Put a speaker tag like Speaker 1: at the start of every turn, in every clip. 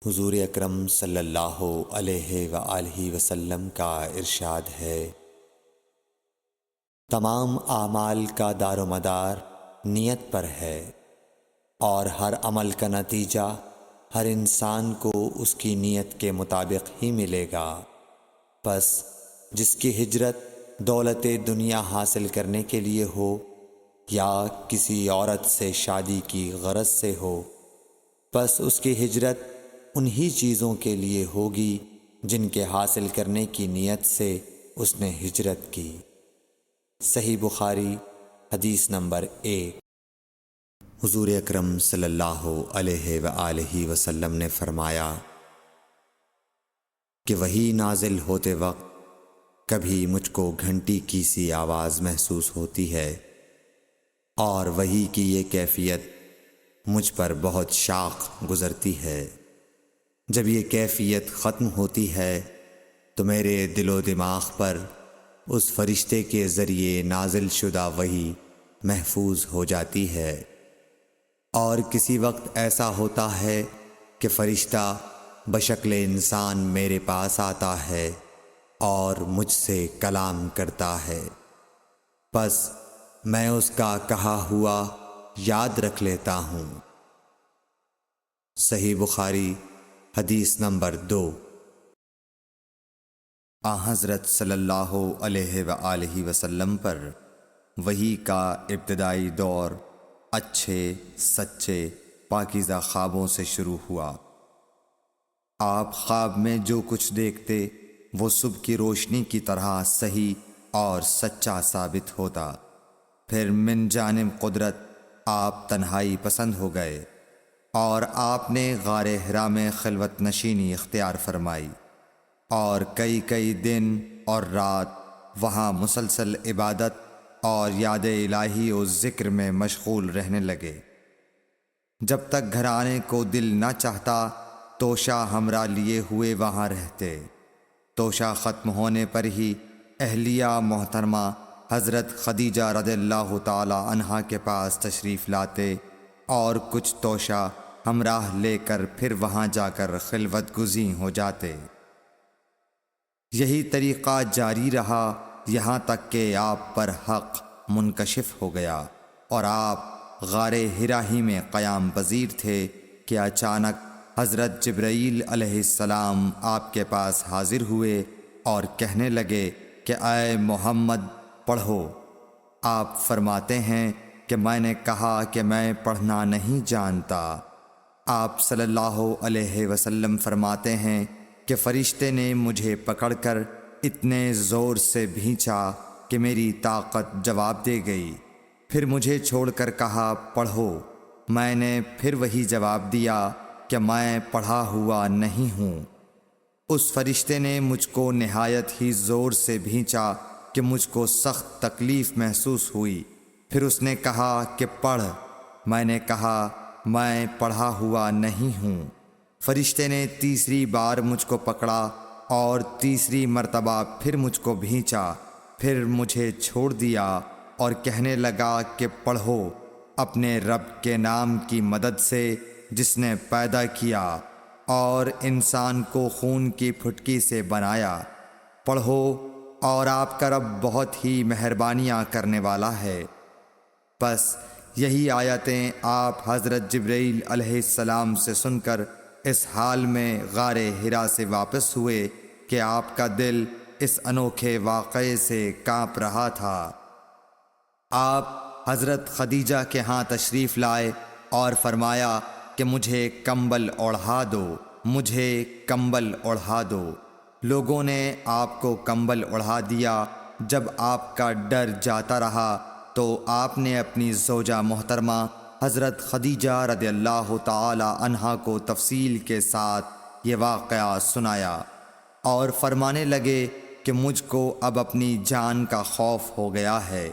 Speaker 1: حضور اکرم صلی اللہ علیہ وآلہ وسلم کا ارشاد ہے، تمام اعمال کا دار و مدار نیت پر ہے، اور ہر عمل کا نتیجہ ہر انسان کو اس کی نیت کے مطابق ہی ملے گا۔ پس جس کی ہجرت دولت دنیا حاصل کرنے کے لیے ہو یا کسی عورت سے شادی کی غرض سے ہو، پس اس کی ہجرت انہی چیزوں کے لیے ہوگی جن کے حاصل کرنے کی نیت سے اس نے ہجرت کی۔ صحیح بخاری حدیث نمبر 1۔ حضور اکرم صلی اللہ علیہ وآلہ وسلم نے فرمایا کہ وحی نازل ہوتے وقت کبھی مجھ کو گھنٹی کی سی آواز محسوس ہوتی ہے، اور وحی کی یہ کیفیت مجھ پر بہت شاق گزرتی ہے۔ جب یہ کیفیت ختم ہوتی ہے تو میرے دل و دماغ پر اس فرشتے کے ذریعے نازل شدہ وحی محفوظ ہو جاتی ہے، اور کسی وقت ایسا ہوتا ہے کہ فرشتہ بشکل انسان میرے پاس آتا ہے اور مجھ سے کلام کرتا ہے، پس میں اس کا کہا ہوا یاد رکھ لیتا ہوں۔ صحیح بخاری حدیث نمبر 2۔ حضرت صلی اللہ علیہ وآلہ وسلم پر وحی کا ابتدائی دور اچھے سچے پاکیزہ خوابوں سے شروع ہوا۔ آپ خواب میں جو کچھ دیکھتے وہ صبح کی روشنی کی طرح صحیح اور سچا ثابت ہوتا۔ پھر من جانب قدرت آپ تنہائی پسند ہو گئے، اور آپ نے غار حرا میں خلوت نشینی اختیار فرمائی، اور کئی دن اور رات وہاں مسلسل عبادت اور یاد الہی و ذکر میں مشغول رہنے لگے۔ جب تک گھر آنے کو دل نہ چاہتا توشہ ہمراہ لیے ہوئے وہاں رہتے۔ توشہ ختم ہونے پر ہی اہلیہ محترمہ حضرت خدیجہ رضی اللہ تعالی عنہا کے پاس تشریف لاتے، اور کچھ توشہ ہمراہ لے کر پھر وہاں جا کر خلوت گزین ہو جاتے۔ یہی طریقہ جاری رہا یہاں تک کہ آپ پر حق منکشف ہو گیا، اور آپ غار حرا ہی میں قیام پذیر تھے کہ اچانک حضرت جبرائیل علیہ السلام آپ کے پاس حاضر ہوئے اور کہنے لگے کہ اے محمد پڑھو۔ آپ فرماتے ہیں کہ میں نے کہا کہ میں پڑھنا نہیں جانتا۔ آپ صلی اللہ علیہ وسلم فرماتے ہیں کہ فرشتے نے مجھے پکڑ کر اتنے زور سے بھینچا کہ میری طاقت جواب دے گئی۔ پھر مجھے چھوڑ کر کہا پڑھو۔ میں نے پھر وہی جواب دیا کہ میں پڑھا ہوا نہیں ہوں۔ اس فرشتے نے مجھ کو نہایت ہی زور سے بھینچا کہ مجھ کو سخت تکلیف محسوس ہوئی۔ پھر اس نے کہا کہ پڑھ۔ میں نے کہا میں پڑھا ہوا نہیں ہوں۔ فرشتے نے تیسری بار مجھ کو پکڑا اور تیسری مرتبہ پھر مجھ کو بھینچا، پھر مجھے چھوڑ دیا اور کہنے لگا کہ پڑھو اپنے رب کے نام کی مدد سے جس نے پیدا کیا اور انسان کو خون کی پھٹکی سے بنایا۔ پڑھو اور آپ کا رب بہت ہی مہربانیاں کرنے والا ہے۔ پس یہی آیتیں آپ حضرت جبرائیل علیہ السلام سے سن کر اس حال میں غار حرا سے واپس ہوئے کہ آپ کا دل اس انوکھے واقعے سے کانپ رہا تھا۔ آپ حضرت خدیجہ کے ہاں تشریف لائے اور فرمایا کہ مجھے کمبل اوڑھا دو، مجھے کمبل اوڑھا دو۔ لوگوں نے آپ کو کمبل اوڑھا دیا۔ جب آپ کا ڈر جاتا رہا تو آپ نے اپنی زوجہ محترمہ حضرت خدیجہ رضی اللہ تعالی عنہا کو تفصیل کے ساتھ یہ واقعہ سنایا، اور فرمانے لگے کہ مجھ کو اب اپنی جان کا خوف ہو گیا ہے۔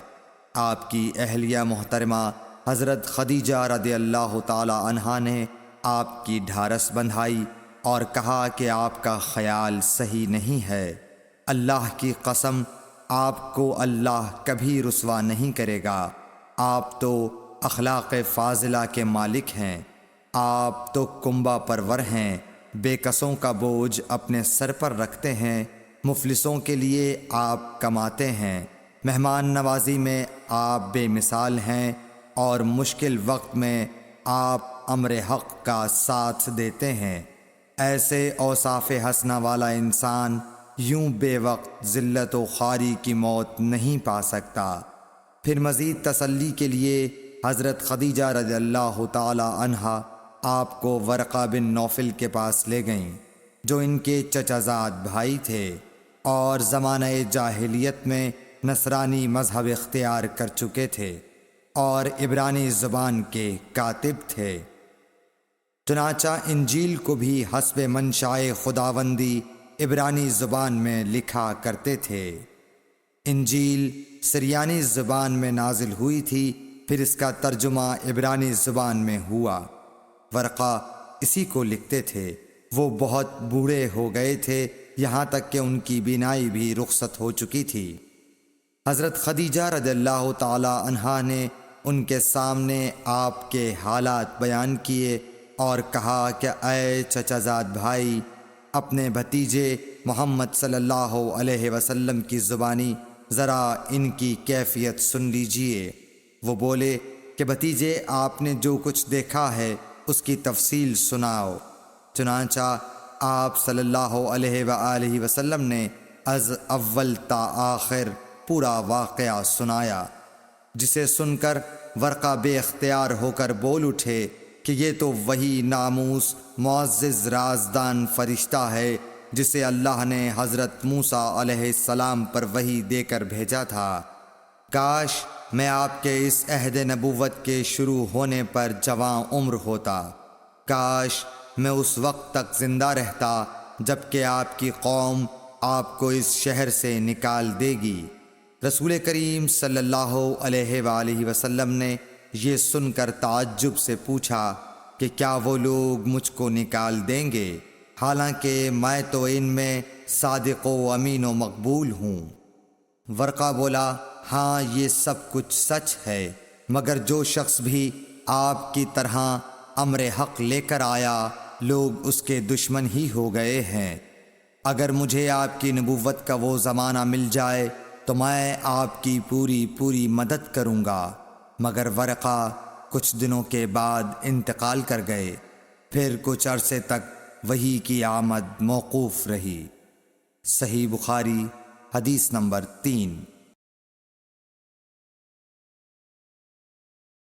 Speaker 1: آپ کی اہلیہ محترمہ حضرت خدیجہ رضی اللہ تعالی عنہا نے آپ کی ڈھارس بندھائی اور کہا کہ آپ کا خیال صحیح نہیں ہے۔ اللہ کی قسم آپ کو اللہ کبھی رسوا نہیں کرے گا۔ آپ تو اخلاق فاضلہ کے مالک ہیں، آپ تو کنبہ پرور ہیں، بے کسوں کا بوجھ اپنے سر پر رکھتے ہیں، مفلسوں کے لیے آپ کماتے ہیں، مہمان نوازی میں آپ بے مثال ہیں، اور مشکل وقت میں آپ امر حق کا ساتھ دیتے ہیں۔ ایسے اوصاف حسنہ والا انسان یوں بے وقت ذلت و خواری کی موت نہیں پا سکتا۔ پھر مزید تسلی کے لیے حضرت خدیجہ رضی اللہ تعالی عنہا آپ کو ورقہ بن نوفل کے پاس لے گئیں، جو ان کے چچا زاد بھائی تھے اور زمانہ جاہلیت میں نصرانی مذہب اختیار کر چکے تھے اور عبرانی زبان کے کاتب تھے۔ چنانچہ انجیل کو بھی حسب منشائے خداوندی عبرانی زبان میں لکھا کرتے تھے۔ انجیل سریانی زبان میں نازل ہوئی تھی، پھر اس کا ترجمہ عبرانی زبان میں ہوا۔ ورقہ اسی کو لکھتے تھے۔ وہ بہت بوڑھے ہو گئے تھے، یہاں تک کہ ان کی بینائی بھی رخصت ہو چکی تھی۔ حضرت خدیجہ رضی اللہ تعالی عنہا نے ان کے سامنے آپ کے حالات بیان کیے اور کہا کہ اے چچا زاد بھائی، اپنے بھتیجے محمد صلی اللہ علیہ وسلم کی زبانی ذرا ان کی کیفیت سن لیجئے۔ وہ بولے کہ بھتیجے، آپ نے جو کچھ دیکھا ہے اس کی تفصیل سناؤ۔ چنانچہ آپ صلی اللہ علیہ وآلہ وسلم نے از اول تا آخر پورا واقعہ سنایا، جسے سن کر ورقہ بے اختیار ہو کر بول اٹھے کہ یہ تو وہی ناموس معزز رازدان فرشتہ ہے جسے اللہ نے حضرت موسیٰ علیہ السلام پر وحی دے کر بھیجا تھا۔ کاش میں آپ کے اس عہد نبوت کے شروع ہونے پر جواں عمر ہوتا، کاش میں اس وقت تک زندہ رہتا جب کہ آپ کی قوم آپ کو اس شہر سے نکال دے گی۔ رسول کریم صلی اللہ علیہ وآلہ وسلم نے یہ سن کر تعجب سے پوچھا کہ کیا وہ لوگ مجھ کو نکال دیں گے، حالانکہ میں تو ان میں صادق و امین و مقبول ہوں۔ ورقہ بولا، ہاں یہ سب کچھ سچ ہے، مگر جو شخص بھی آپ کی طرح امر حق لے کر آیا لوگ اس کے دشمن ہی ہو گئے ہیں۔ اگر مجھے آپ کی نبوت کا وہ زمانہ مل جائے تو میں آپ کی پوری مدد کروں گا۔ مگر ورقہ کچھ دنوں کے بعد انتقال کر گئے، پھر کچھ عرصے تک وحی کی آمد موقوف رہی۔ صحیح بخاری حدیث نمبر 3۔